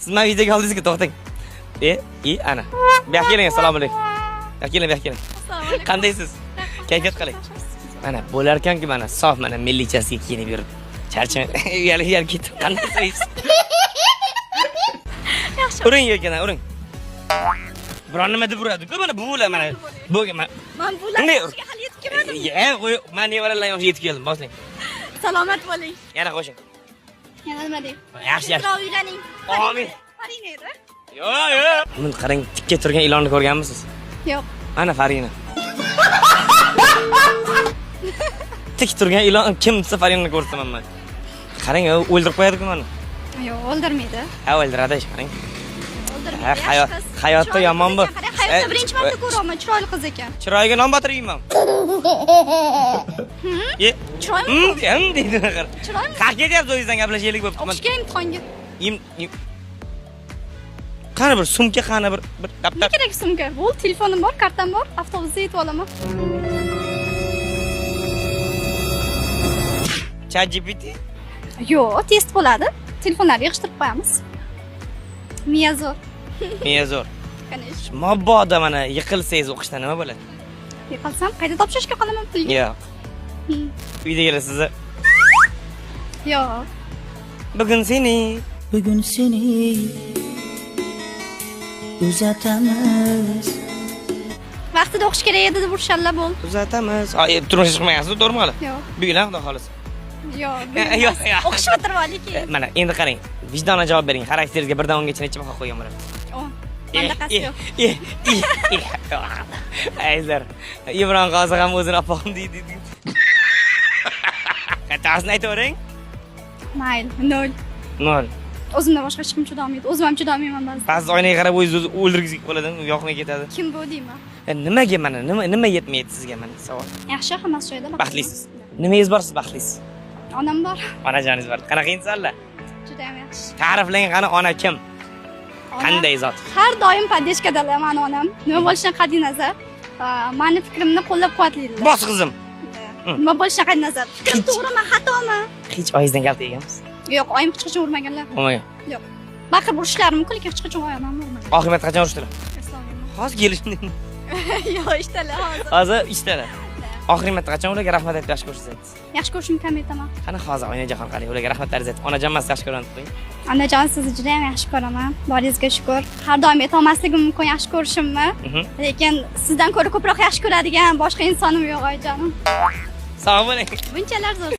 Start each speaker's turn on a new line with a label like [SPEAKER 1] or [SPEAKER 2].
[SPEAKER 1] Siz men videoga oldingizga to'xtang. Ana. Bu yoqqa keling, assalomu alaykum. Bu yoqqa keling.
[SPEAKER 2] Assalomu alaykum.
[SPEAKER 1] Qandaysiz? Kayfiyat qalay? Mana bo'lar ekan-ku mana sof mana millichasiga kiyinib yurib. Charchang. Uyali ketib qandaysiz?
[SPEAKER 2] Yaxshi.
[SPEAKER 1] Uring yelkadan, uring. Biron nima deb uradi-ku mana bular mana. Bo'ga mana.
[SPEAKER 2] Men bularga hali yetib kelmadim.
[SPEAKER 1] Men nevaralar yoshi yetib keldim, boslang.
[SPEAKER 2] Salomat bo'ling.
[SPEAKER 1] Yana qo'shing.
[SPEAKER 2] Yana nima deyim?
[SPEAKER 1] Yaxshi.
[SPEAKER 2] Tezroq uylaning.
[SPEAKER 1] Amin.
[SPEAKER 2] Farina edi.
[SPEAKER 1] Yo'q. Buni qarang, tikka turgan ilonni ko'rganmisiz?
[SPEAKER 2] Yo'q.
[SPEAKER 1] Ana Farina. Tik turgan ilon kim desa Farinani ko'rsaman men. Qarang, o'ldirib qo'yadi-ku meni.
[SPEAKER 2] Yo'q, o'ldirmaydi.
[SPEAKER 1] Ha, o'ldiradi, qarang.
[SPEAKER 2] O'ldirmaydi.
[SPEAKER 1] Hayotda yomon bu.
[SPEAKER 2] Hayotda birinchi marta ko'raman, chiroyli qiz ekan.
[SPEAKER 1] Chiroyiga non botirayman.
[SPEAKER 2] Chiroyli.
[SPEAKER 1] Deydi.
[SPEAKER 2] Chiroyli.
[SPEAKER 1] Qayerga ketyapsiz o'zingizdan gaplashaylik bo'pti.
[SPEAKER 2] O'qishga imtihonga.
[SPEAKER 1] Qani bir sumka, qani bir daftar.
[SPEAKER 2] Ne kerak sumka? Bu telefonim bor, kartam bor, avtobusda yetib olaman.
[SPEAKER 1] ChatGPT?
[SPEAKER 2] Yo'q, test bo'ladi. Telefonlarga yig'ishtirib qo'yamiz. Miya zo'r.
[SPEAKER 1] Miya zo'r.
[SPEAKER 2] Конечно.
[SPEAKER 1] Mabodo mana yiqilsangiz o'qishda nima bo'ladi?
[SPEAKER 2] Yiqilsam qayta topshirishga qolaman pulga.
[SPEAKER 1] Yo'q. Uyda kelasiz.
[SPEAKER 2] Yo'q.
[SPEAKER 1] Bugun seni
[SPEAKER 3] uzatamiz.
[SPEAKER 2] Vaqtida o'qish kerak edi deb urshanlar bo'l.
[SPEAKER 1] uzatamiz. Turmush chiqmagansiz, to'g'rimi hali?
[SPEAKER 2] Yo'q.
[SPEAKER 1] Bugun ham xudo xohlasa.
[SPEAKER 2] Yo'q.
[SPEAKER 1] Yo'q.
[SPEAKER 2] O'qish bitirib olaylik.
[SPEAKER 1] Mana endi qarang. Vijdonga javob bering. Xarakteringizga 1 dan 10 gacha necha baho qo'ygan bo'ladi?
[SPEAKER 2] 10. Menda qasi yo'q.
[SPEAKER 1] Ayzlar. Ibron qozi ham o'zini opam deydi. Qata'sini aytavering.
[SPEAKER 2] Mayli, 0.
[SPEAKER 1] 0.
[SPEAKER 2] O'zimdan boshqa hech kim chidolmaydi. O'zim ham chidolmayman ba'zida.
[SPEAKER 1] Ba'zi oynaga qarab o'zingizni o'ldirgizib qoladi, yoqmay ketadi.
[SPEAKER 2] Kim bu deyman?
[SPEAKER 1] Nimaga mana nima yetmaydi sizga mana savol?
[SPEAKER 2] Yaxshi, hammasi joyida.
[SPEAKER 1] Baxtlisiz. Nimangiz bor siz baxtlisiz?
[SPEAKER 2] Onam bor.
[SPEAKER 1] Onajoningiz bor. Qanaqa insonlar?
[SPEAKER 2] Juda ham yaxshi.
[SPEAKER 1] Ta'riflang qani ona kim? Qanday zot?
[SPEAKER 2] Har doim podдержкаdalar mani onam. Nima bo'lishidan qat'iy nazar, meni fikrimni qo'llab-quvvatlaydilar.
[SPEAKER 1] Bos qizim.
[SPEAKER 2] Nima bo'lishidan qat'iy nazar. Fikrim to'g'rimi, xatomi?
[SPEAKER 1] Hech oyingizdan gap tegansiz?
[SPEAKER 2] Yo'q, oyim hech qachon urmaganlar.
[SPEAKER 1] Olmagan.
[SPEAKER 2] Yo'q. Baqirib urishlari mumkin, lekin hech qachon oyim urmagan.
[SPEAKER 1] Oqibat qachon urishdilar?
[SPEAKER 2] Assolmayman.
[SPEAKER 1] Hozir kelishdi.
[SPEAKER 2] Yo'q, ishtalar hozir.
[SPEAKER 1] Hozir ishdalar. Oxirgi marta qachon ularga rahmat aytib yaxshi ko'rsangiz?
[SPEAKER 2] Yaxshi ko'rishimni kam aytaman.
[SPEAKER 1] Qani hozir Oynajon qarang, ularga rahmat arzat. Onajon mas yaxshi ko'raman deb.
[SPEAKER 2] Onajon, sizni juda ham yaxshi ko'raman. Boringizga shukr. Har doim aytolmasligim mumkin yaxshi ko'rishimni, lekin sizdan ko'ra ko'proq yaxshi ko'radigan boshqa insonim yo'q, oyijonim.
[SPEAKER 1] Sog' bo'ling.
[SPEAKER 2] Bunchalar zo'r.